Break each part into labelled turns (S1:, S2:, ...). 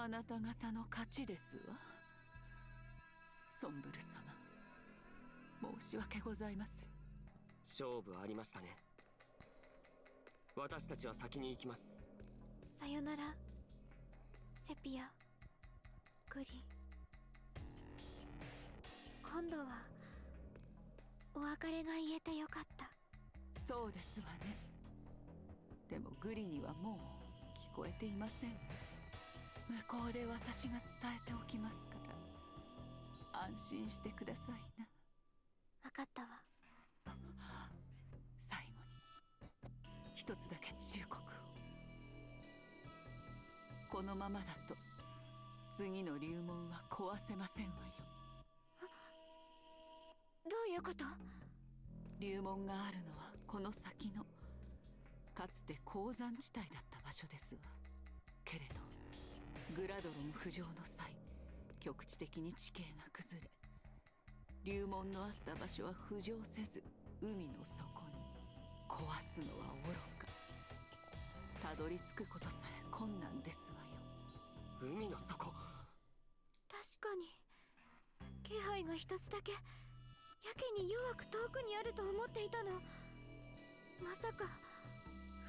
S1: あなた方の勝ちですわ。ソンブル様、申し訳ございません。
S2: 勝負ありましたね。私たちは先に行きます。
S3: さよならセピア、グリ。今度はお別れが言えてよかった。
S1: そうですわね。でもグリにはもう聞こえていません。向こうで私が伝えておきますから安心してくださいな。
S3: 分かったわ。
S1: 最後に一つだけ忠告を。このままだと次の竜門は壊せませんわよ。
S3: どういうこと？
S1: 竜門があるのはこの先のかつて鉱山地帯だった場所ですわ。けれどグラドロン浮上の際、局地的に地形が崩れ、竜門のあった場所は浮上せず海の底に。壊すのはおろか、たどり着くことさえ困難ですわよ。
S2: 海の底。
S3: 確かに気配が一つだけやけに弱く遠くにあると思っていたの。まさか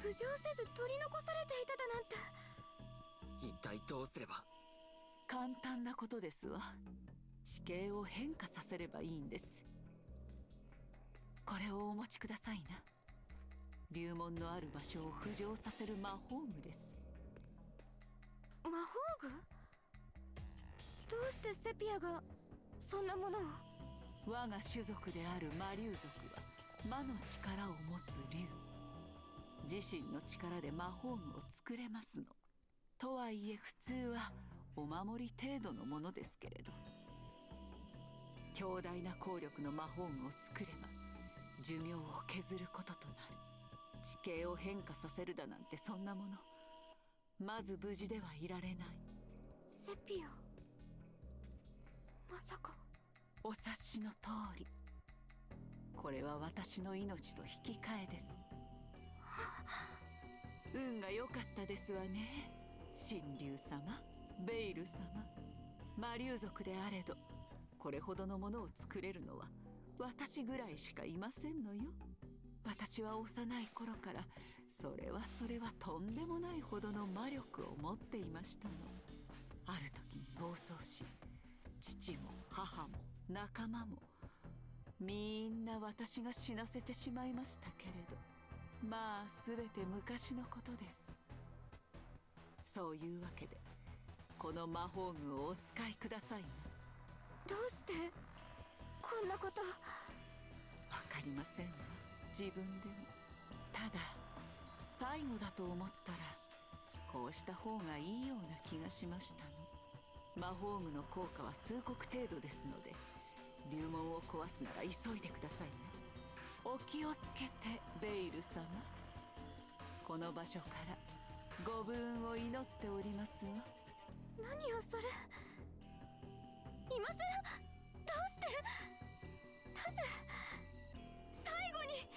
S3: 浮上せず取り残されていただなんて。
S2: 一体どうすれば。
S1: 簡単なことですわ。地形を変化させればいいんです。これをお持ちくださいな。竜門のある場所を浮上させる魔法具です。
S3: 魔法具？どうしてセピアがそんなものを？
S1: 我が種族である魔竜族は魔の力を持つ竜。自身の力で魔法具を作れますの。とはいえ普通はお守り程度のものですけれど、強大な効力の魔法具を作れば寿命を削ることとなる。地形を変化させるだなんてそんなもの、まず無事ではいられない。
S3: セピア、まさか。
S1: お察しの通り、これは私の命と引き換えです。運が良かったですわね、神竜様、ベイル様。魔竜族であれどこれほどのものを作れるのは私ぐらいしかいませんのよ。私は幼い頃からそれはとんでもないほどの魔力を持っていましたの。ある時に暴走し、父も母も仲間もみんな私が死なせてしまいましたけれど、まあ全て昔のことです。そういうわけでこの魔法具をお使いくださいな。
S3: どうしてこんなこと。
S1: わかりませんわ、自分でも。ただ最後だと思ったらこうした方がいいような気がしましたの。魔法具の効果は数刻程度ですので、竜門を壊すなら急いでくださいね。お気をつけてベイル様。この場所からご武運を祈っておりますわ。
S3: 何よそれ。いません。どうして。なぜ最後に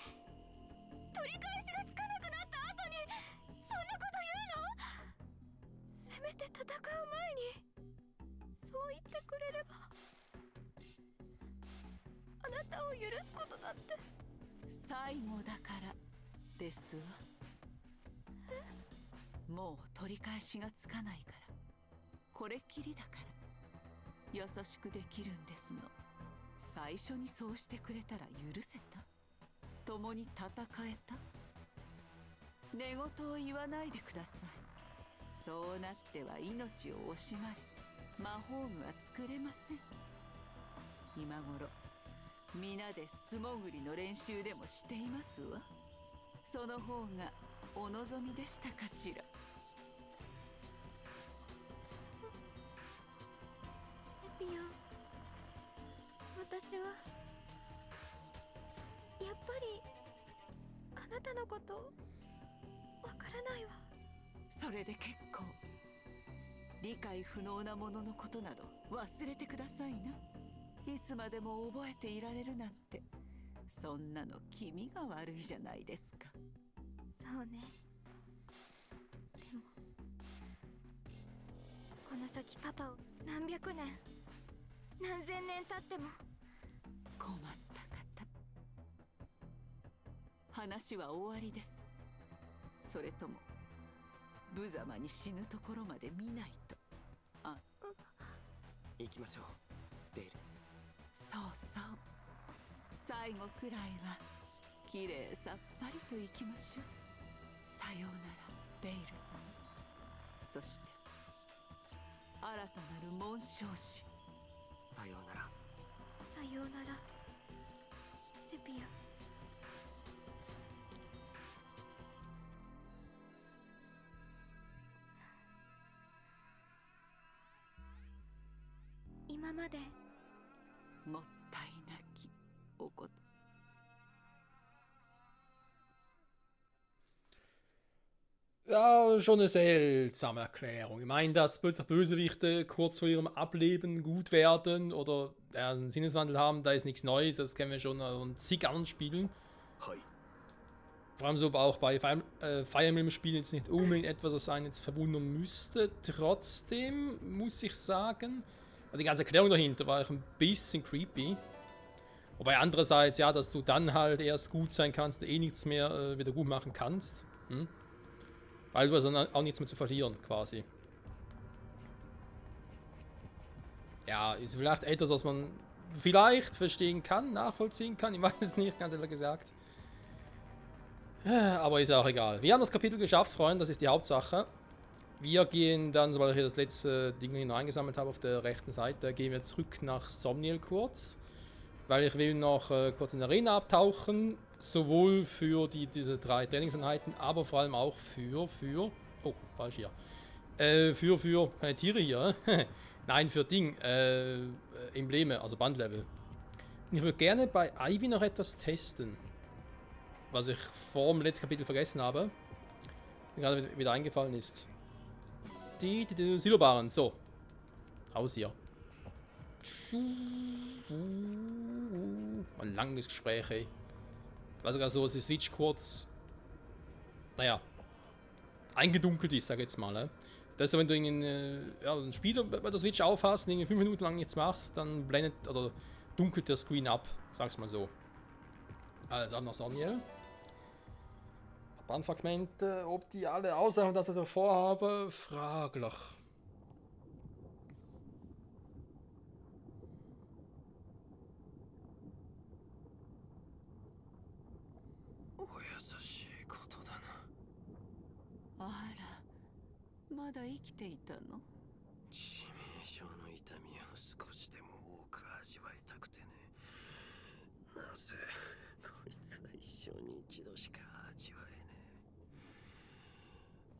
S3: 取り返しがつかなくなった後にそんなこと言うの？せめて戦う前にそう言ってくれれば。あなたを許すことだって。
S1: 最後だからですわ。もう取り返しがつかないから、これきりだから優しくできるんですの。最初にそうしてくれたら許せた。共に戦えた。寝言を言わないでください。そうなっては命を惜しまれ魔法具は作れません。今頃皆で素潜りの練習でもしていますわ。その方がお望みでしたかしら。
S3: セピア、私はやっぱりあなたのことわからないわ。
S1: それで結構。理解不能なもののことなど忘れてくださいな。いつまでも覚えていられるなんて、そんなの気味が悪いじゃないですか。
S3: そうね。でもこの先パパを何百年何千年経っても。
S1: 困った方。話は終わりです。それとも無様に死ぬところまで見ないと。
S2: 行きましょうベイル。
S1: そうそう、最後くらいはきれいさっぱりといきましょう。さようならベイル様。そして新たなる紋章師。
S2: さようなら。
S3: さようならセピア。今まで
S1: もったいなきおこと。
S4: Ja, schon eine seltsame Erklärung. Ich meine, dass plötzlich Bösewichte kurz vor ihrem Ableben gut werden oder einen Sinneswandel haben, da ist nichts Neues, das kennen wir schon in zig anderen Spielen.
S5: はい。
S4: Vor allem so auch bei Fire Emblem Spielen jetzt nicht unbedingt etwas, das einen jetzt verwundern müsste. Trotzdem muss ich sagen, die ganze Erklärung dahinter war ein bisschen creepy. Wobei andererseits, ja, dass du dann halt erst gut sein kannst, du eh nichts mehr wieder gut machen kannst. Weil du hast dann auch nichts mehr zu verlieren, quasi. Ja, ist vielleicht etwas, was man vielleicht verstehen kann, nachvollziehen kann. Ich weiß es nicht, ganz ehrlich gesagt. Aber ist auch egal. Wir haben das Kapitel geschafft, Freunde, das ist die Hauptsache. Wir gehen dann, sobald ich hier das letzte Ding hineingesammelt habe auf der rechten Seite, gehen wir zurück nach Somniel kurz. Weil ich will noch kurz in der Arena abtauchen. Sowohl für diese 3 Trainingseinheiten, aber vor allem auch für oh, falsch hier. Für keine Tiere hier. Nein, für Embleme, also Bandlevel. Und ich würde gerne bei Ivy noch etwas testen. Was ich vor dem letzten Kapitel vergessen habe. Mir gerade wieder eingefallen ist. Die Silobaren, so. Raus hier. Ein langes Gespräch, ey. War sogar so, dass die Switch kurz, naja, eingedunkelt ist, sag ich jetzt mal. Ne? Das ist, wenn du ein Spiel bei der Switch aufhast und 5 Minuten lang nichts machst, dann blendet oder dunkelt der Screen ab, sag's mal so. Also ab nach Somniel. Bandfragmente, ob die alle aussagen, dass ich so vorhabe, fraglich.
S1: Ah, まだ生きていたの？
S5: 致命傷の痛みを少しでも多く味わいたくてね。なぜこいつは一生に一度しか味わえね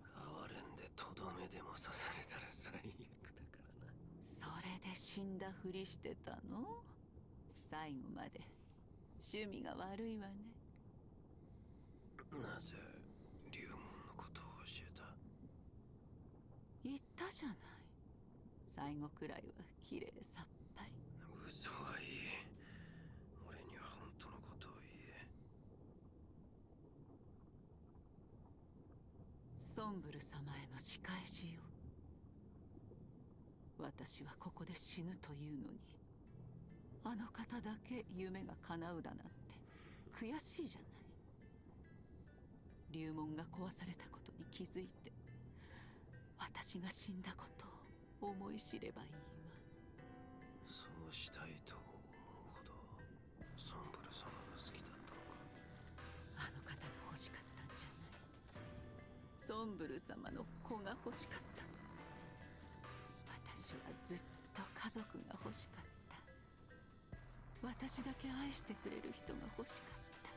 S5: え。哀れんでとどめでも刺されたら最悪だからな。
S1: それで死んだふりしてたの？最後まで趣味が悪いわね。
S5: なぜ龍門のことを教えた？
S1: 言ったじゃない。最後くらいは綺麗さっぱり。
S5: 嘘はいい。俺には本当のことを言え。
S1: ソンブル様への仕返しよ。私はここで死ぬというのに、あの方だけ夢が叶うだなんて悔しいじゃない。龍門が壊されたことに気づいて、私が死んだことを思い知ればいいわ。
S5: そうしたいと思うほどソンブル様が好きだったのか。
S1: あの方が欲しかったんじゃない。ソンブル様の子が欲しかったの。私はずっと家族が欲しかった。私だけ愛してくれる人が欲しかった。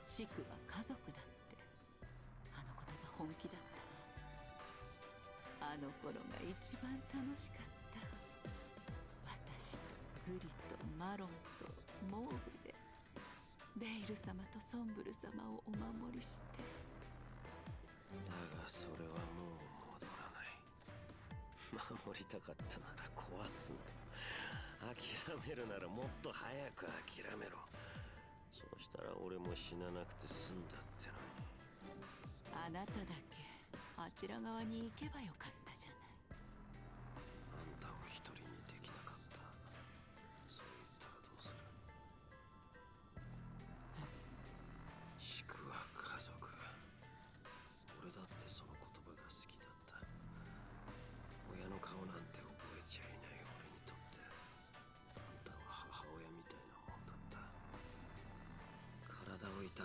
S1: シクは家族だって、あの言葉本気だったわ。あの頃が一番楽しかった。私とグリとマロンとモーブでベイル様とソンブル様をお守りして。
S5: だがそれはもう戻らない。守りたかったなら壊すの。諦めるならもっと早く諦めろ。そうしたら俺も死ななくて済んだってのに。
S1: あなただけあちら側に行けばよかったじゃない。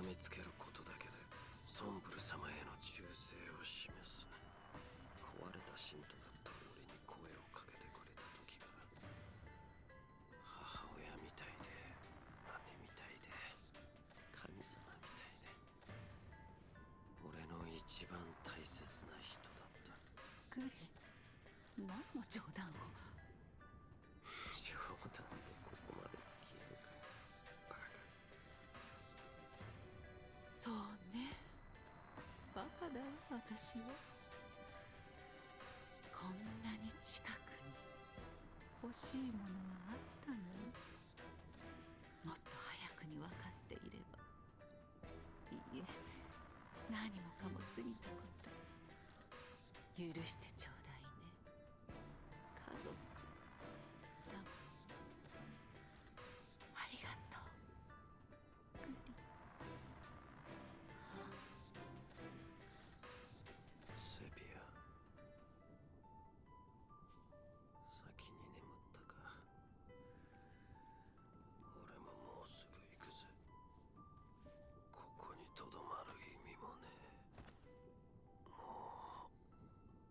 S5: 痛めつけることだけでソンブル様への忠誠を示す。壊れた信徒だった俺に声をかけてくれた時から母親みたいで姉みたいで神様みたいで俺の一番大切な人だった。
S1: グリ、何の冗談を。
S5: 冗談でここまで付き合うかバカ。
S1: そうね、バカだわ私は。こんなに近くに欲しいものはあったのよ。もっと早くに分かっていれば。いいえ、何もかも過ぎたこと。許してちょうだいね、家族だもん。ありがとう、グリ。
S5: セピア、先に眠ったか。俺ももうすぐ行くぜ。ここにとどまる意味もねえ。もう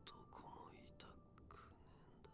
S5: どこもいたくねえんだ。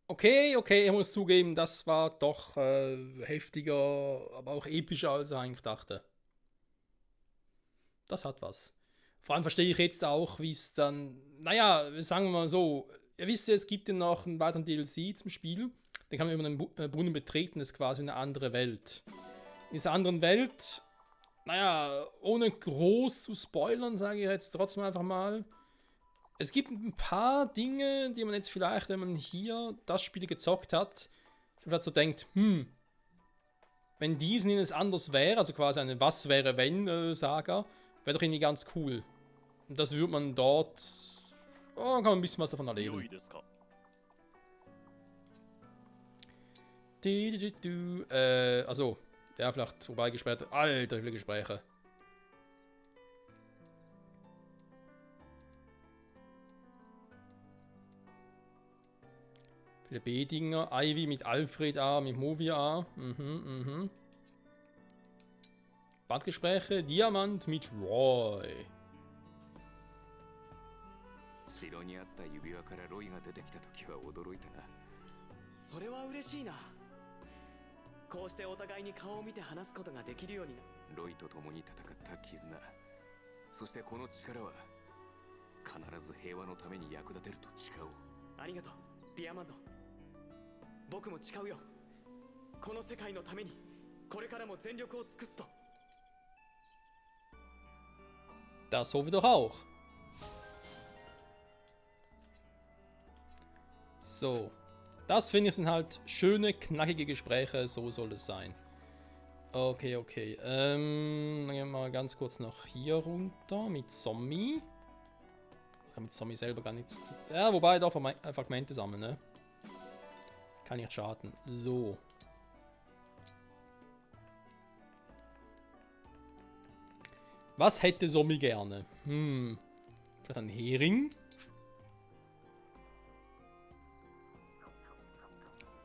S4: Okay, okay, ich muss zugeben, das war doch heftiger, aber auch epischer, als ich eigentlich dachte. Das hat was. Vor allem verstehe ich jetzt auch, wie es dann, naja, sagen wir mal so, ihr wisst ja, es gibt ja noch einen weiteren DLC zum Spiel. Den kann man über einen Brunnen betreten, das ist quasi eine andere Welt. In dieser anderen Welt, naja, ohne groß zu spoilern, sage ich jetzt trotzdem einfach mal, es gibt ein paar Dinge, die man jetzt vielleicht, wenn man hier das Spiel gezockt hat, vielleicht so denkt, wenn diesen es anders wäre, also quasi eine Was wäre wenn Saga, wäre doch irgendwie ganz cool. Und das würde man dort, kann man ein bisschen was davon erleben. Also, der vielleicht vorbeigesperrt. Alter, viele Gespräche. Viele B-Dinger. Ivy mit Alfred A, mit Movie A. Badgespräche. Diamant mit Roy.
S6: 城にあった指輪からロイが出てきた時は驚いたな。
S2: それは嬉しいな。こうしてお互いに顔を見て話すことができるようにな。
S6: ロイと共に戦った絆、そしてこの力は必ず平和のために役立てると誓おう。
S2: ありがとう、ディアマンド。僕も誓うよ。この世界のためにこれからも全力を尽くすと。
S4: Das hoffe ich doch auch. So. Das finde ich sind halt schöne, knackige Gespräche. So soll es sein. Okay, okay. Dann gehen wir mal ganz kurz noch hier runter mit Zombie. Ich kann mit Zombie selber gar nichts zu... Ja, wobei doch Fragmente sammeln, ne? Kann nicht schaden. So. Was hätte Zombie gerne? Vielleicht ein Hering?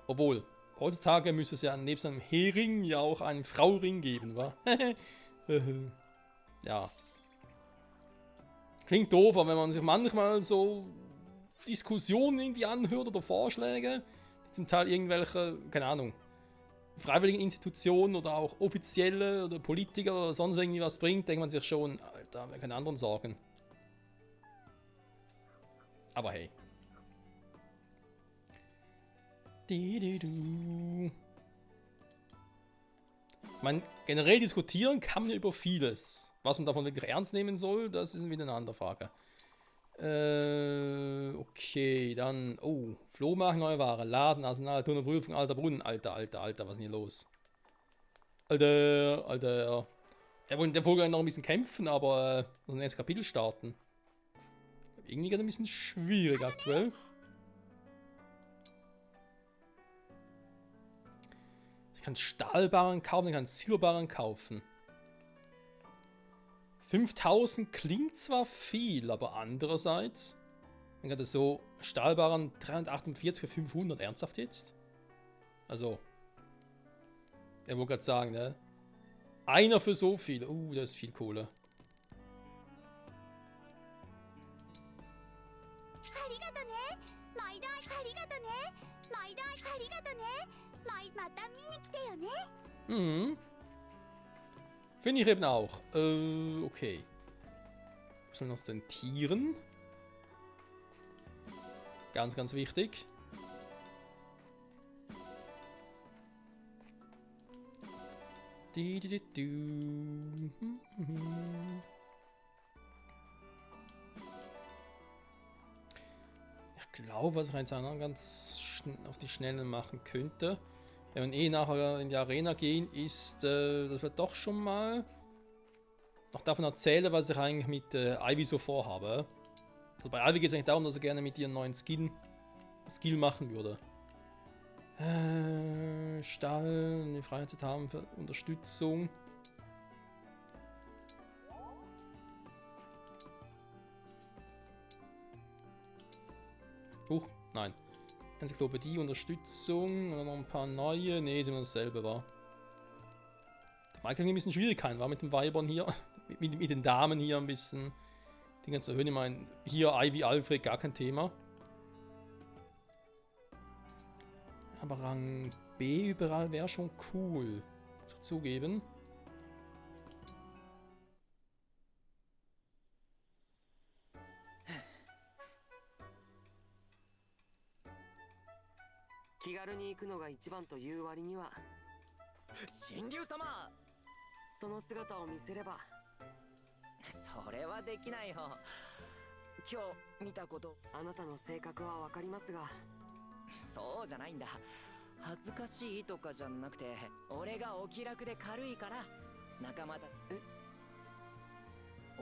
S4: Obwohl, heutzutage müsste es ja neben einem Hering ja auch einen Frauring geben, wa? Ja. Klingt doof, aber wenn man sich manchmal so Diskussionen irgendwie anhört oder Vorschläge, die zum Teil irgendwelche, keine Ahnung, freiwilligen Institutionen oder auch offizielle oder Politiker oder sonst irgendwie was bringt, denkt man sich schon, Alter, wir können anderen sorgen. Aber hey. Ich meine, generell diskutieren kann man ja über vieles. Was man davon wirklich ernst nehmen soll, das ist wieder eine andere Frage. Okay, dann... Oh, Flohmarkt, neue Ware, Laden, Arsenal, Tunnelprüfung, alter Brunnen. Alter, was ist denn hier los? Alter. Er wollte in der Folge noch ein bisschen kämpfen, aber also ein nächstes Kapitel starten. Irgendwie gerade ein bisschen schwierig aktuell. Ich kann Stahlbarren kaufen, ich kann Silberbarren kaufen. 5000 klingt zwar viel, aber andererseits, dann kann das so Stahlbarren 348 für 500, ernsthaft jetzt? Also, er wollte gerade sagen, ne? Einer für so viel, das ist viel Kohle.
S3: ありがとね毎度ありがとね毎度ありがとねまた見に来てよね
S4: Mhm. Finde ich eben auch. Okay. Was soll noch den Tieren? Ganz, ganz wichtig. Ich glaube, was ich jetzt auch noch ganz auf die Schnelle machen könnte, wenn wir nachher in die Arena gehen, ist, dass wir doch schon mal noch davon erzählen, was ich eigentlich mit Ivy so vorhabe. Also bei Ivy geht es eigentlich darum, dass er gerne mit ihren neuen Skill machen würde. Stall, die Freizeit haben für Unterstützung. Nein. Enzyklopädie, Unterstützung, und dann noch ein paar neue. Ne, ist immer dasselbe, war. Der Michael hat ein bisschen Schwierigkeiten, war mit den Weibern hier, mit den Damen hier ein bisschen. Die ganze Höhe, ich meine, hier Ivy, Alfred, gar kein Thema. Aber Rang B überall wäre schon cool. Muss ich zugeben.
S7: それはできないよ。今日見たこと、あなたの性格はわかりますが、そうじゃないんだ。恥ずかしいとかじゃなくて、俺がお気楽で軽いから仲間だ。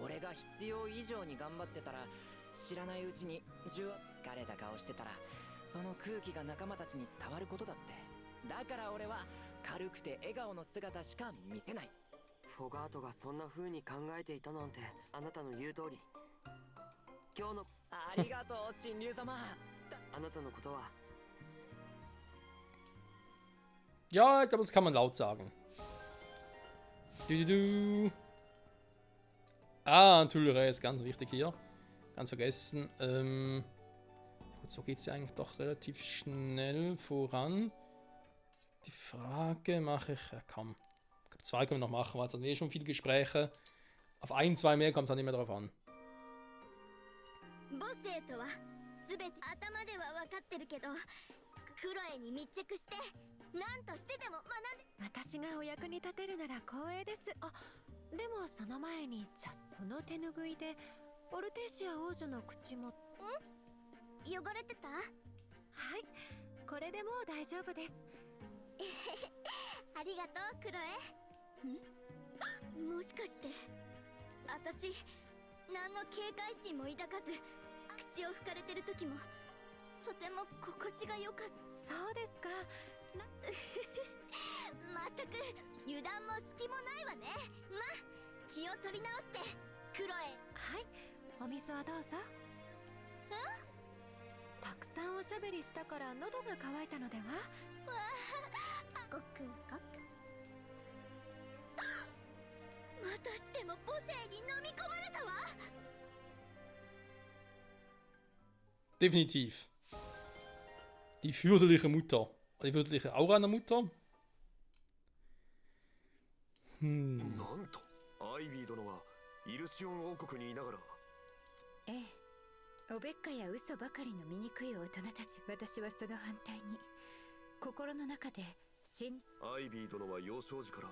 S7: 俺が必要以上に頑張ってたら、知らないうちに疲れた顔してたら、その空気が仲間たちに伝わることだって。だから俺は軽くて笑顔の姿しか見せない。フォガートがそんな風に考えていたなんて、あなたの言う通り。今日のありがとう神竜様。あなたのことは。
S4: Ja, ich glaube, das kann man laut sagen. Du. Ah, Tulre ist ganz wichtig hier. Ganz vergessen. Gut, so geht es ja eigentlich doch relativ schnell voran. Die Frage mache ich. Ja, komm. Ich glaube, 2 können wir noch machen, weil es dann schon viele Gespräche. Auf 1, 2 mehr kommt es dann nicht mehr drauf an.
S3: 母性とは全て頭では分かってるけど、クロエに密着して何としてでも学んで。
S8: 私がお役に立てるなら光栄です。あ、でもその前にチャットの手ぬぐいでオルテイシア王女の口も。
S3: 汚れてた？
S8: はい、これでもう大丈夫です。
S3: ありがとうクロエ。もしかして私何の警戒心も抱かず口を拭かれてる時もとても心地が良かった。
S8: そうですか。
S3: まったく油断も隙もないわね。ま、気を取り直してクロエ。
S8: はい、お水はどうぞ。たくさんおしゃべりしたから喉が渇いたのでは。
S3: ごくごく。またしても母性に飲み込まれたわ。
S4: Definitiv. Die fürchterliche Mutter. Die fürchterliche Aura einer Mutter.
S9: なんとアイビー殿はイルシオン王国にいながら。
S10: ええ、おべっかや嘘ばかりの醜い大人たち。私はその反対に心の中で
S9: アイビー殿は幼少時から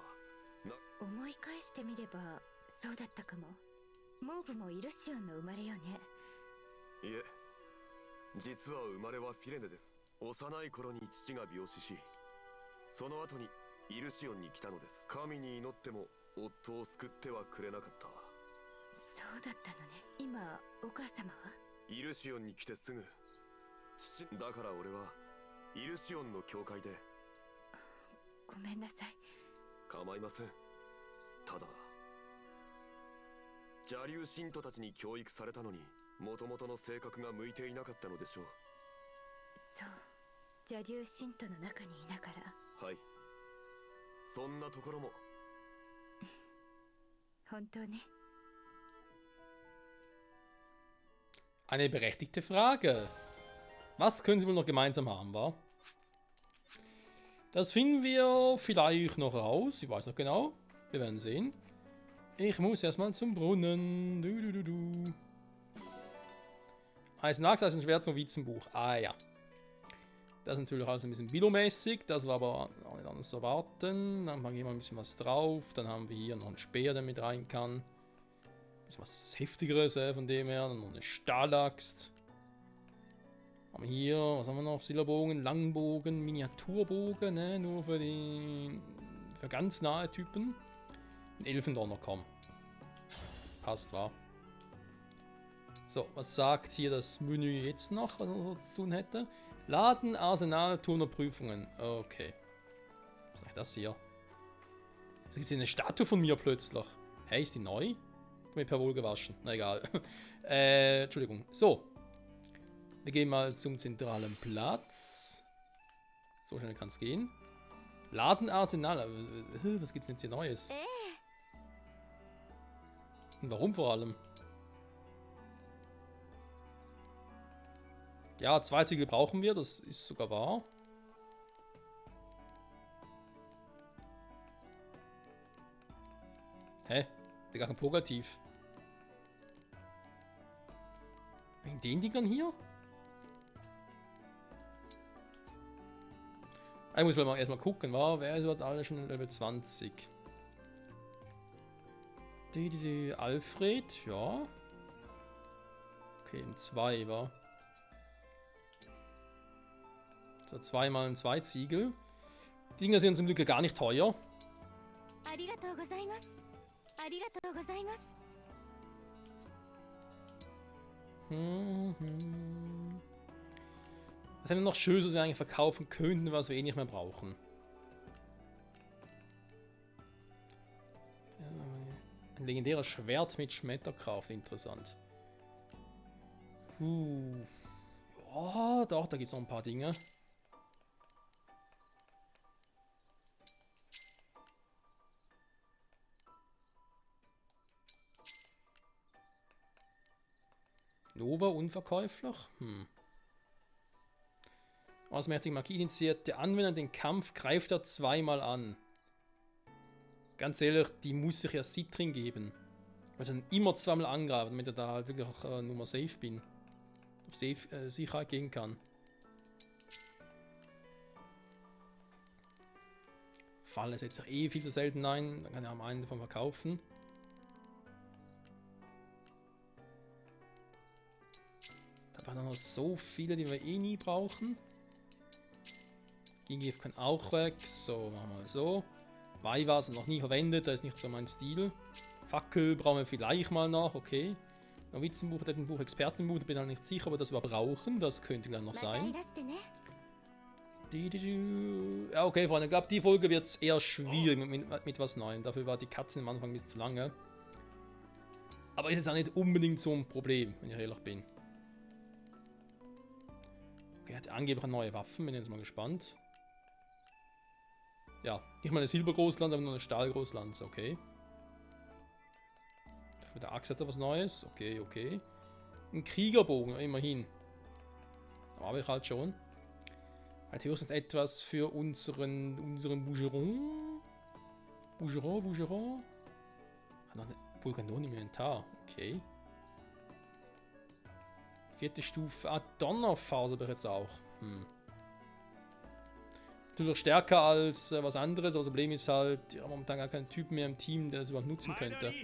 S10: 思い返してみればそうだったかも。モーブもイルシオンの生まれよね。
S9: いえ、実は生まれはフィレネです。幼い頃に父が病死し、その後にイルシオンに来たのです。神に祈っても夫を救ってはくれなかった。
S10: そうだったのね。今お母様は？
S9: イルシオンに来てすぐだから俺はイルシオンの教会で。
S10: ごめんなさい。
S9: 構いません。ただ邪竜信徒たちに教育されたのに元々の性格が向いていなかったのでしょう。
S10: そう邪竜信徒の中にいながら。
S9: はい、そんなところも。
S10: 本当ね。
S4: Eine berechtigte Frage. Was können sie wohl noch gemeinsam haben, wa? Das finden wir vielleicht noch raus. Ich weiß noch genau. Wir werden sehen. Ich muss erstmal zum Brunnen. Eisenaxt, Eisenschwert zum Witzenbuch. Ah ja. Das ist natürlich alles ein bisschen billomäßig. Das war aber auch nicht anders zu erwarten. Dann machen wir mal ein bisschen was drauf. Dann haben wir hier noch einen Speer, der mit rein kann. Ein bisschen was Heftigeres von dem her. Dann noch eine Stahlaxt. Haben wir hier, was haben wir noch? Silberbogen, Langbogen, Miniaturbogen, ne? Nur für ganz nahe Typen. Ein Elfendonner, komm. Passt, wa? So, was sagt hier das Menü jetzt noch, was man zu tun hätte? Laden, Arsenal, Turnerprüfungen. Okay. Was ist eigentlich das hier? Da gibt es eine Statue von mir plötzlich. Hey, ist die neu? Ich habe mich per wohl gewaschen. Na egal. Entschuldigung. So. Wir gehen mal zum zentralen Platz. So schnell kann es gehen. Laden, Arsenal. Was gibt es denn jetzt hier Neues? Und warum vor allem? Ja, 2 Ziegel brauchen wir, das ist sogar wahr. Hä? Der gar kein Pogativ. Wegen den Dingern hier? Ich muss mal erstmal gucken, wa? Wer ist überhaupt alle schon in Level 20? Alfred, ja. Okay, in 2, wa? So, 2x 2 Ziegel. Die Dinger sind zum Glück gar nicht teuer. Was haben wir noch Schönes, was wir eigentlich verkaufen könnten, was wir eh nicht mehr brauchen? Ein legendäres Schwert mit Schmetterkraft, interessant. Ja, doch, da gibt es noch ein paar Dinge. Nova unverkäuflich? Ausmächtige Magie initiiert. Der Anwender den Kampf greift er 2-mal an. Ganz ehrlich, die muss ich ja Citrin geben. Weil sie dann immer 2-mal angreifen, damit er da halt wirklich auch nur mal safe bin. Auf safe Sicherheit gehen kann. Falle setzt sich eh viel zu selten ein. Dann kann er am einen davon verkaufen. Da waren noch so viele, die wir eh nie brauchen. Gegengift kann auch weg. So, machen wir mal so. Weihwasser noch nie verwendet, da ist nicht so mein Stil. Fackel brauchen wir vielleicht mal noch, okay. Novizenbuch, Buch, Expertenbuch, bin ich nicht sicher, aber das wir brauchen, das könnte gleich noch sein. Ja, okay, Freunde, ich glaube, die Folge wird eher schwierig mit was Neuem. Dafür war die Katze am Anfang ein bisschen zu lange. Aber ist jetzt auch nicht unbedingt so ein Problem, wenn ich ehrlich bin. Okay, hat angeblich neue Waffen, bin jetzt mal gespannt. Ja, nicht mal eine Silbergroßland, aber nur eine Stahlgroßland, okay. Für der Axt hat er was Neues, okay, okay. Ein Kriegerbogen, immerhin. Aber ich halt schon. Halt höchstens etwas für unseren Bougeron. Bougeron. Hat noch eine Bulganon im Inventar, okay. 4. Stufe, Donnerfaser habe ich jetzt auch. Natürlich stärker als was anderes, aber das Problem ist halt, ich habe momentan gar keinen Typ mehr im Team, der das überhaupt nutzen könnte.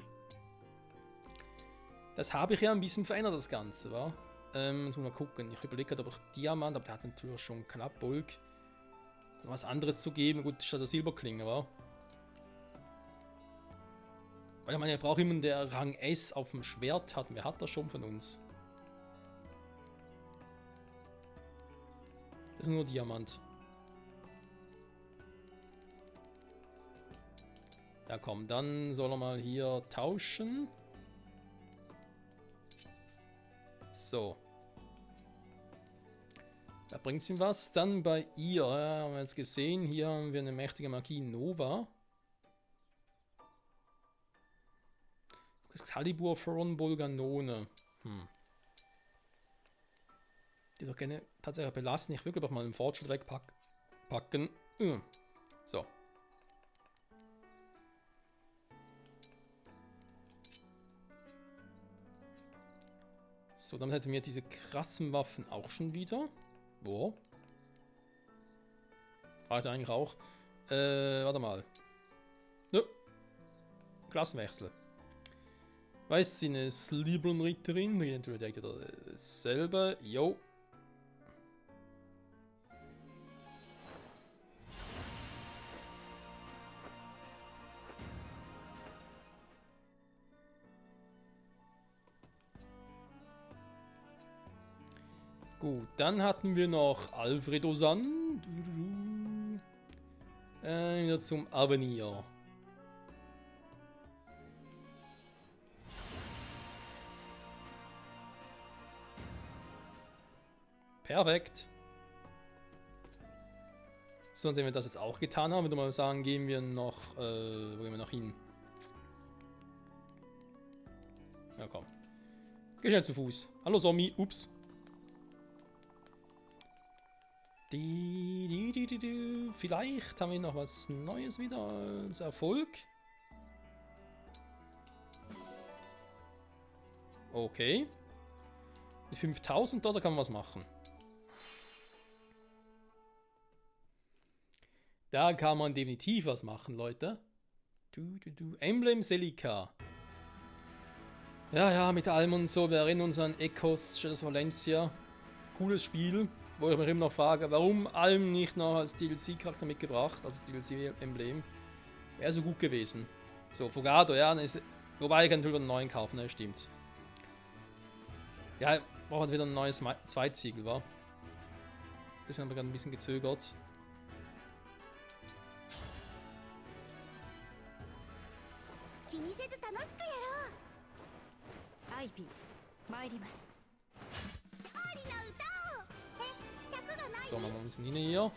S4: Das habe ich ja ein bisschen verändert, das Ganze, wa? Jetzt muss man mal gucken. Ich überlege gerade, ob ich Diamant, aber der hat natürlich schon knapp Bulk. Was anderes zu geben, gut, statt der Silberklinge, wa? Weil ich meine, er braucht jemanden, der Rang S auf dem Schwert hat. Wer hat das schon von uns? Das ist nur Diamant. Ja komm, dann soll er mal hier tauschen. So. Da bringt es ihm was. Dann bei ihr, ja, haben wir jetzt gesehen, hier haben wir eine mächtige Magie Nova. Excalibur, Thoron, Bolganone. Die doch gerne tatsächlich belassen. Ich würde doch mal einen Fortschritt wegpacken. So. So, dann hätten wir diese krassen Waffen auch schon wieder. Wo? Halt eigentlich auch. Warte mal. Nö. Klassenwechsel. Weißt du, eine Slibeln-Ritterin? Direkt dasselbe. Jo. Gut, dann hatten wir noch Alfredo-san. Wieder zum Avenir. Perfekt. So, nachdem wir das jetzt auch getan haben, würde ich mal sagen, gehen wir noch, wo gehen wir noch hin? Ja, komm. Geh schnell zu Fuß. Hallo, Somi. Ups. Vielleicht haben wir noch was Neues wieder als Erfolg. Okay. Die 5000 da kann man was machen. Da kann man definitiv was machen, Leute. Emblem Celica. Ja, mit allem und so. Wir erinnern uns an Ecos, Shadows of Valencia. Cooles Spiel, wo ich mich immer noch frage, warum Alm nicht noch als DLC-Charakter mitgebracht, als DLC-Emblem. Wäre so gut gewesen. So, Fogado, ja, wobei ich kann natürlich einen neuen kaufen, ne, stimmt. Ja, braucht wieder ein neues Zweitsiegel, wa? Das haben wir gerade ein bisschen gezögert. So, machen wir ein bisschen hin hier.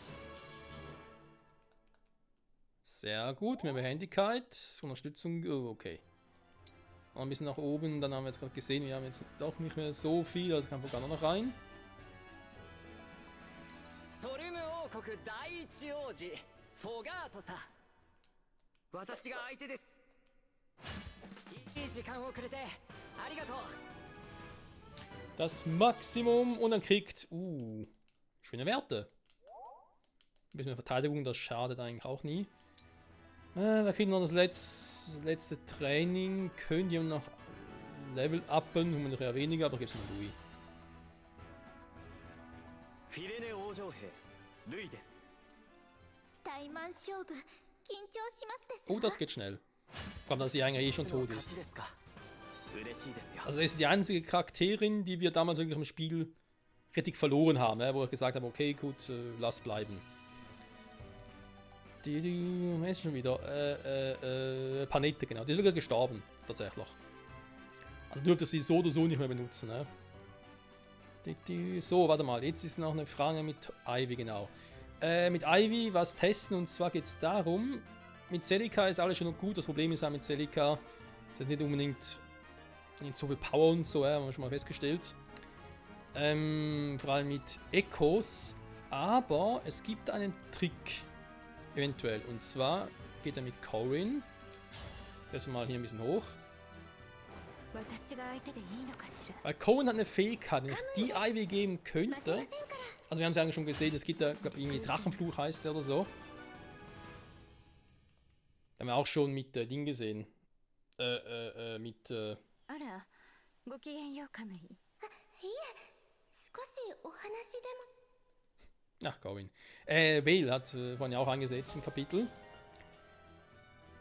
S4: Sehr gut, mehr Behendigkeit, Unterstützung, oh, okay. Noch ein bisschen nach oben, dann haben wir jetzt gerade gesehen, wir haben jetzt doch nicht mehr so viel, also kann Fogado noch rein. Das Maximum und dann kriegt, schöne Werte. Ein bisschen mehr Verteidigung, das schadet eigentlich auch nie. Wir kriegen noch das letzte Training. Können die noch Level uppen, haben wir noch eher weniger, aber gibt es noch Louis. Oh, das geht schnell. Vor allem, dass sie eigentlich schon tot ist. Also, das ist die einzige Charakterin, die wir damals wirklich im Spiel richtig verloren haben, wo ich gesagt habe, okay, gut, lass bleiben. Wer ist schon wieder? Panette, genau. Die ist sogar gestorben, tatsächlich. Also dürfte sie so oder so nicht mehr benutzen. Ne? So, warte mal. Jetzt ist noch eine Frage mit Ivy, genau. Mit Ivy was testen, und zwar geht es darum, mit Celica ist alles schon noch gut. Das Problem ist auch mit Celica, sie hat nicht unbedingt nicht so viel Power und so, haben wir schon mal festgestellt. Vor allem mit Echos. Aber es gibt einen Trick. Eventuell. Und zwar geht er mit Corin. Das mal hier ein bisschen hoch. Weil Corin hat eine Fähigkeit, wenn ich die Ivy geben könnte. Also wir haben es eigentlich schon gesehen, es gibt da, glaube ich, irgendwie Drachenfluch heißt der oder so. Da haben wir auch schon mit Ding gesehen. Mit Ach, Corin. Vale hat vorhin ja auch eingesetzt im Kapitel.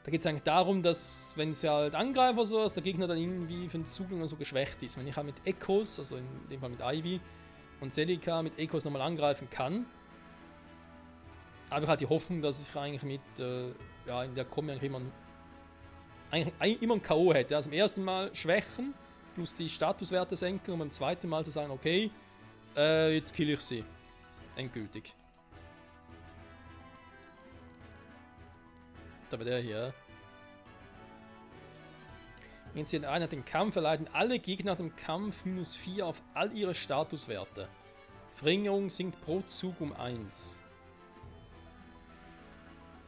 S4: Da geht es eigentlich darum, dass, wenn sie halt angreifen oder so, dass der Gegner dann irgendwie für den Zugang so geschwächt ist. Wenn ich halt mit Echos, also in dem Fall mit Ivy und Celica mit Echos nochmal angreifen kann, habe ich halt die Hoffnung, dass ich eigentlich mit, ja, in der Kombi eigentlich immer ein K.O. hätte. Also im ersten Mal schwächen, plus die Statuswerte senken, um beim zweiten Mal zu sagen, okay, jetzt kill ich sie. Endgültig. Da war der hier. Wenn sie eine Einheit den Kampf erleiden, alle Gegner nach dem Kampf -4 auf all ihre Statuswerte. Verringerung sinkt pro Zug um 1.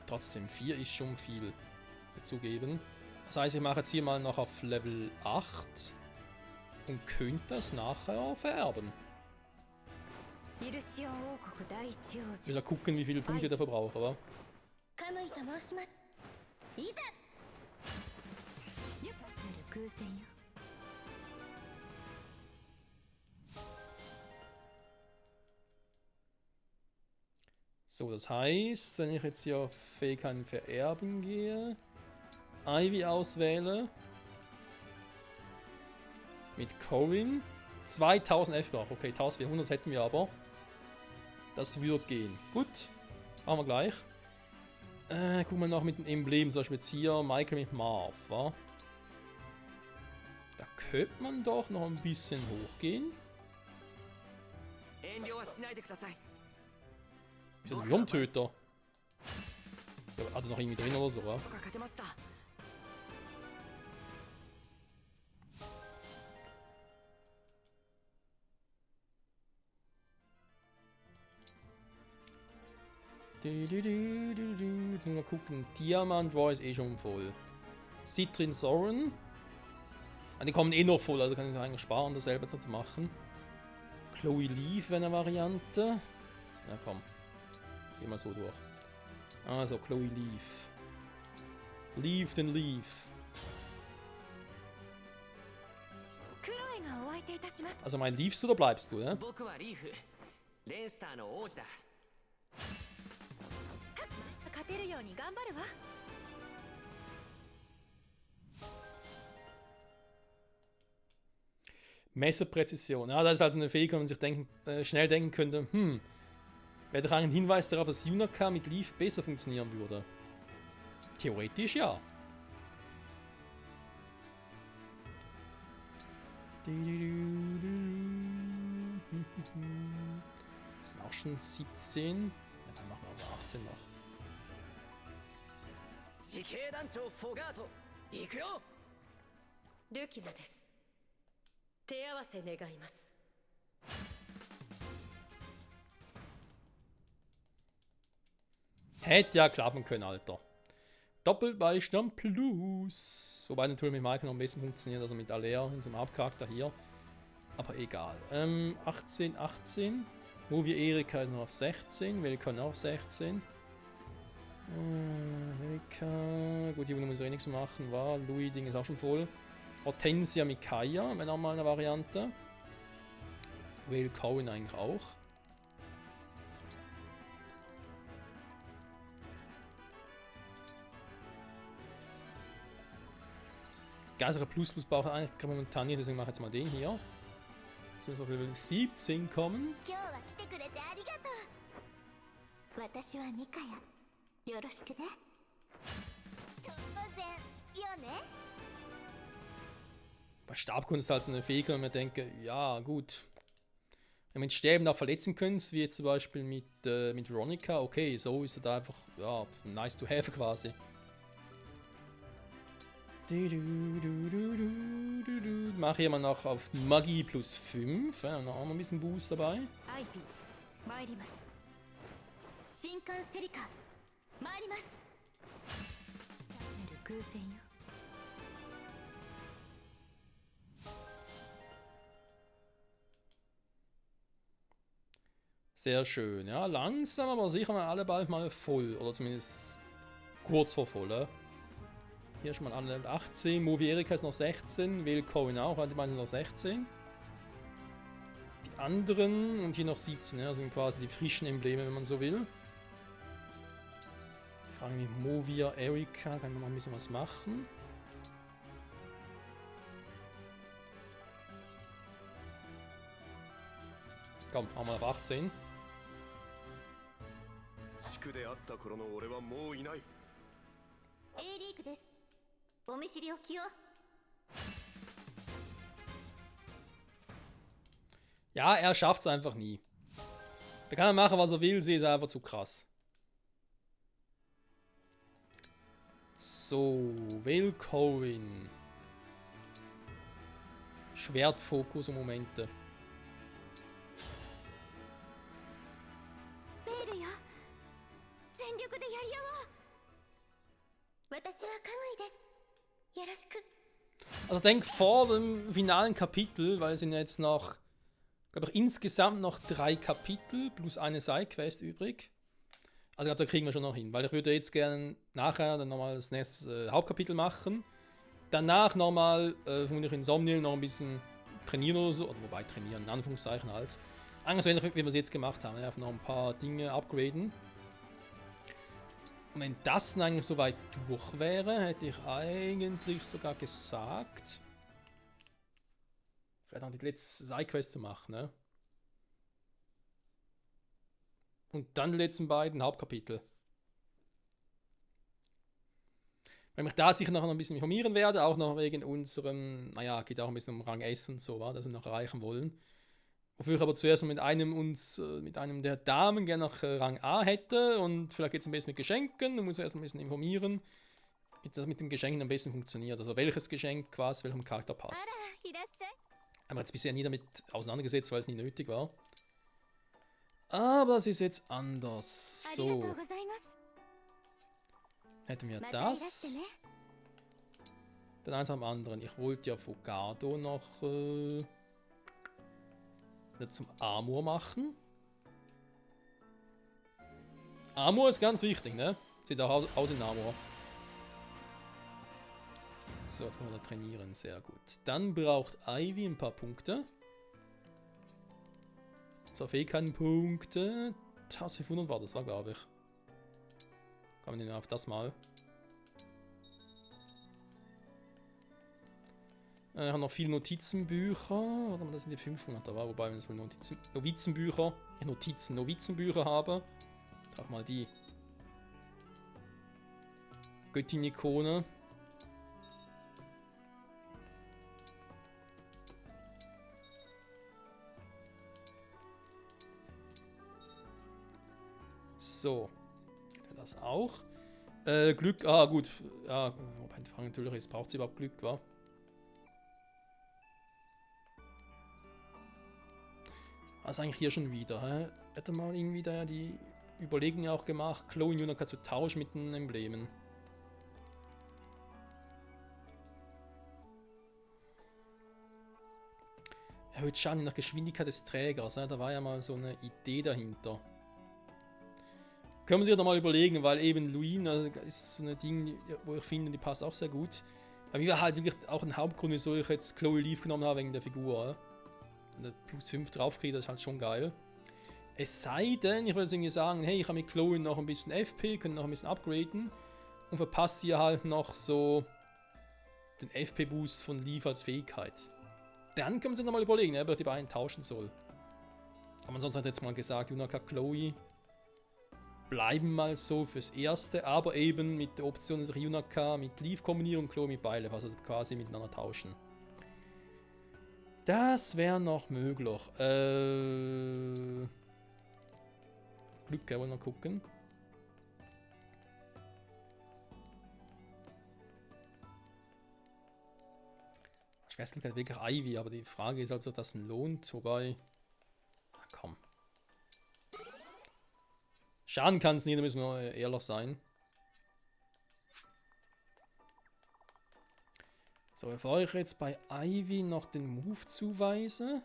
S4: Trotzdem, 4 ist schon viel. Dazugeben. Das heißt, ich mache jetzt hier mal noch auf Level 8 und könnte das nachher vererben. Ich muss ja gucken, wie viele Punkte der verbraucht, aber. So, das heißt, wenn ich jetzt hier auf Fähigkeiten vererben gehe, Ivy auswähle, mit Corin, 2000 F braucht. Okay, 1400 hätten wir aber. Das würde gehen. Gut, machen wir gleich. Gucken wir noch mit dem Emblem, zum Beispiel jetzt hier Michael mit Marv, wa? Da könnte man doch noch ein bisschen hochgehen. Ist ein Wurmtöter. Ja, hat er noch irgendwie drin oder so, wa? Jetzt müssen wir mal gucken. Diamant Raw ist eh schon voll. Citrin Soren. Die kommen eh noch voll, also kann ich eigentlich sparen, das selber zu machen. Chloe Leaf wäre eine Variante. Ja komm. Geh mal so durch. Also Chloe Leaf. Leaf den Leaf. Also mein Leafst du oder bleibst du, ne? Messerpräzision. Ja, das ist also eine Fähigkeit, wo man sich schnell denken könnte, wäre doch ein Hinweis darauf, dass Yunaka mit Leaf besser funktionieren würde. Theoretisch ja. Das sind auch schon 17. Ja, dann machen wir aber 18 noch.
S11: ルキナです。手合わせ願います。
S4: Hätte ja klappen können, Alter. Doppelbeistand Plus. Wobei natürlich mit Michael noch am besten funktioniert, also mit Alea, unserem Hauptcharakter hier. Aber egal. 18. Wo wir Erika ist noch auf 16. Velka auf 16. Velka. Gut, hier muss ich nichts machen. War. Louis Ding ist auch schon voll. Hortensia mit Kaya, wenn auch mal eine Variante. Whale Cohen eigentlich auch. Geisere Plus braucht eigentlich momentan nicht, deswegen mache ich jetzt mal den hier. Jetzt müssen wir auf Level 17 kommen. Bei Stabkunst ist halt so eine Fähigkeit, wo man denke, ja gut. Wenn man Sterben auch verletzen könnte, wie jetzt zum Beispiel mit Veronica, okay, so ist es da einfach, ja, nice to have quasi. Mache ich mal noch auf Magie plus 5, ja, noch ein bisschen Boost dabei. Sehr schön, ja, langsam aber sicher mal alle bald mal voll, oder zumindest kurz vor voll. Ja? Hier ist mal an Level 18, Movie Erika ist noch 16, Will Cohen auch, die beiden sind noch 16. Die anderen, und hier noch 17, ja, sind quasi die frischen Embleme, wenn man so will. frage mich, Movia, Erika, kann man noch ein bisschen was machen? Komm, haben wir auf 18.
S9: 地区であった頃の俺はもういない。
S3: A リーグです。お見知りおきを。
S4: Ja, er schafft es einfach nie. Da kann er machen, was er will, sie ist einfach zu krass. So, Velkorin. Schwertfokus und Momente.
S3: ベールよ。全力でやり合おう。私はカムイです。よろしく。
S4: Also ich denke, vor dem finalen Kapitel, weil es sind jetzt noch, glaube ich, insgesamt noch 3 Kapitel plus eine Sidequest übrig. Also ich glaube, da kriegen wir schon noch hin, weil ich würde jetzt gerne nachher dann nochmal das nächste Hauptkapitel machen. Danach nochmal, vermutlich in Somniel noch ein bisschen trainieren oder so, oder wobei trainieren, in Anführungszeichen halt. Eigentlich so ähnlich, wie wir es jetzt gemacht haben, einfach noch ein paar Dinge upgraden. Und wenn das dann eigentlich soweit durch wäre, hätte ich eigentlich sogar gesagt, vielleicht noch die letzte Sidequest zu machen, ne? Und dann die letzten beiden Hauptkapitel. Weil ich da sicher noch ein bisschen informieren werde, auch noch wegen unserem, naja, geht auch ein bisschen um Rang S und so, das wir noch erreichen wollen. Wofür ich aber zuerst mit einem der Damen gerne noch Rang A hätte und vielleicht geht es ein bisschen mit Geschenken, du musst erst ein bisschen informieren, wie das mit dem Geschenken am besten funktioniert, also welches Geschenk quasi welchem Charakter passt. Haben wir jetzt bisher nie damit auseinandergesetzt, weil es nie nötig war. Aber es ist jetzt anders. So. Hätten wir das. Dann eins am anderen. Ich wollte ja Fogado noch zum Armor machen. Armor ist ganz wichtig, ne? Sieht auch aus in Armor. So, jetzt können wir da trainieren. Sehr gut. Dann braucht Ivy ein paar Punkte. So, Fähigkeitenpunkte. 1500 war das, glaube ich. Kommen wir denn auf das mal. Ich habe noch viele Notizenbücher. Warte mal, das sind die 500 da war. Wobei, wenn ich Novizenbücher, Novizenbücher habe. Ich auch mal die Göttin-Ikone. So. Das auch. Glück, gut. Ja, natürlich, jetzt braucht sie überhaupt Glück, wa? Was eigentlich hier schon wieder, hä? Hätte mal irgendwie da die Überlegung auch gemacht, Chloe und Yunaka zu tauschen mit den Emblemen. Erhöht Schaden nach Geschwindigkeit des Trägers, da war ja mal so eine Idee dahinter. Können wir sich nochmal überlegen, weil eben Luina ist so ein Ding, wo ich finde, die passt auch sehr gut. Aber mir war halt wirklich auch ein Hauptgrund, wieso ich jetzt Chloe Leaf genommen habe, wegen der Figur. Wenn der plus 5 draufkriegt, das ist halt schon geil. Es sei denn, ich würde jetzt irgendwie sagen, hey, ich habe mit Chloe noch ein bisschen FP, können noch ein bisschen upgraden und verpasst ihr halt noch so den FP-Boost von Leaf als Fähigkeit. Dann können wir uns nochmal überlegen, ob ich die beiden tauschen soll. Aber ansonsten hat jetzt mal gesagt, Yunaka, Chloe bleiben mal so fürs Erste, aber eben mit der Option, dass ich Yunaka mit Leaf kombiniere und Chloe mit Byleth, also quasi miteinander tauschen. Das wäre noch möglich. Glück, wollen wir gucken. Schwestern wirklich Ivy, aber die Frage ist, ob sich das lohnt, wobei... Na komm. Schaden kann es nie, da müssen wir ehrlich sein. So, bevor ich jetzt bei Ivy noch den Move zuweise,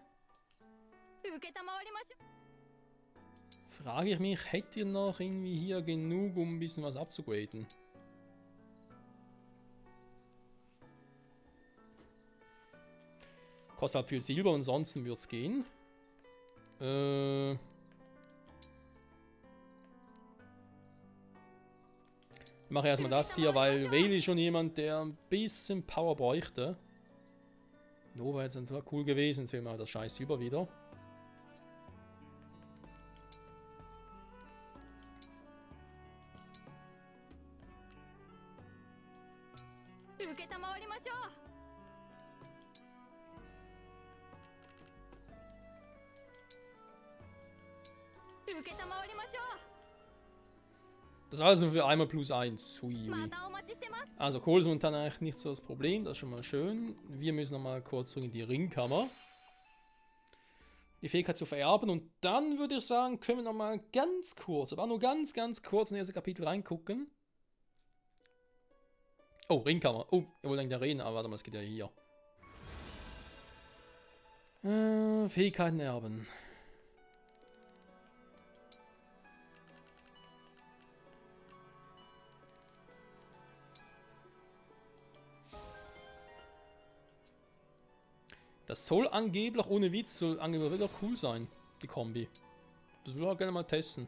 S4: frage ich mich, hättet ihr noch irgendwie hier genug, um ein bisschen was abzugraden? Kostet halt viel Silber, ansonsten wird es gehen. mache erstmal das hier, weil Vale ist schon jemand, der ein bisschen Power bräuchte. Nova jetzt natürlich cool gewesen, jetzt sehen wir das Scheiß über wieder. Das ist alles nur für einmal +1. Hui, hui. Also Kohl ist momentan eigentlich nicht so das Problem, das ist schon mal schön. Wir müssen nochmal kurz zurück in die Ringkammer. Die Fähigkeit zu vererben und dann würde ich sagen, können wir nochmal ganz kurz, aber nur ganz kurz in das erste Kapitel reingucken. Oh, Ringkammer. Oh, ich wollte eigentlich reden, aber warte mal, es geht ja hier. Fähigkeiten erben. Das soll angeblich, ohne Witz, soll angeblich wieder cool sein, die Kombi. Das will ich auch gerne mal testen.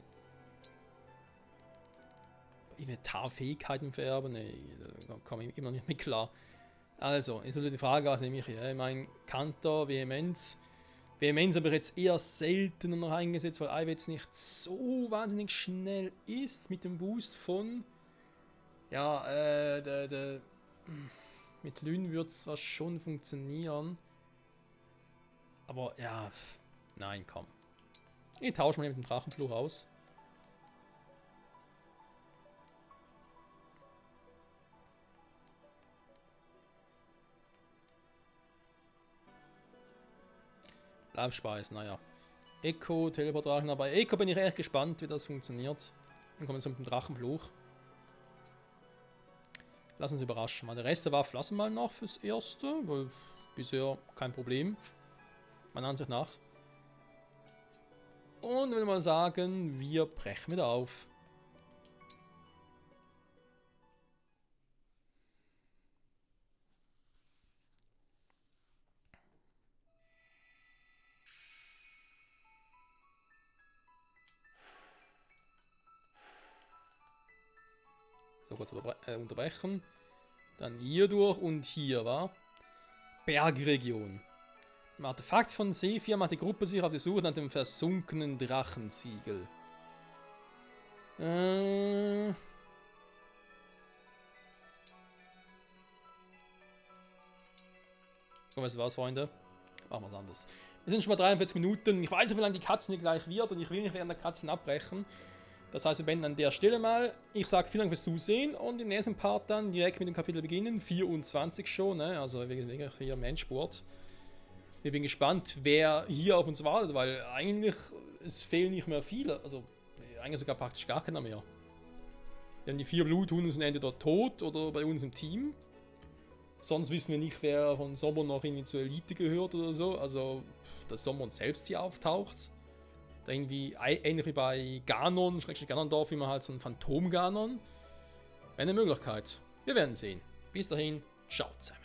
S4: Inventarfähigkeiten vererben? Nee, da komme ich immer nicht mit klar. Also, ich sollte die Frage aus, nehme ich hier. Ich meine, Kanter, Vehemenz. Vehemenz habe ich jetzt eher selten noch eingesetzt, weil Ivy jetzt nicht so wahnsinnig schnell ist mit dem Boost von. Ja, mit Lyn wird es zwar schon funktionieren. Aber ja, nein, komm. Ich tausche mal mit dem Drachenfluch aus. Bleibspeis, naja. Echo, Teleportrachen, aber Echo bin ich echt gespannt, wie das funktioniert. Dann kommen wir zum Drachenfluch. Lass uns überraschen. Der Rest der Waffe lassen wir mal noch fürs Erste, weil bisher kein Problem. Meiner Ansicht nach. Und ich will mal sagen, wir brechen wieder auf. So, kurz unterbrechen. Dann hier durch und hier, war Bergregion. Im Artefakt von Sephir macht die Gruppe sich auf die Suche nach dem versunkenen Drachensiegel. Und weißt du was, Freunde? Machen wir es anders. Wir sind schon bei 43 Minuten. Ich weiß nicht, wie lange die Katzen hier gleich wird und ich will nicht während der Katzen abbrechen. Das heißt, wir beenden an der Stelle mal. Ich sage vielen Dank fürs Zusehen und im nächsten Part dann direkt mit dem Kapitel beginnen. 24 schon, ne? Also wirklich hier im Endspurt. Ich bin gespannt, wer hier auf uns wartet, weil eigentlich es fehlen nicht mehr viele. Also eigentlich sogar praktisch gar keiner mehr. Denn die 4 Bluthunden sind entweder tot oder bei uns im Team. Sonst wissen wir nicht, wer von Sommer noch irgendwie zur Elite gehört oder so. Also, dass Sommer selbst hier auftaucht. Da irgendwie ähnlich wie bei Ganon, Ganondorf, immer halt so ein Phantom-Ganon. Wäre eine Möglichkeit. Wir werden sehen. Bis dahin, ciao zusammen.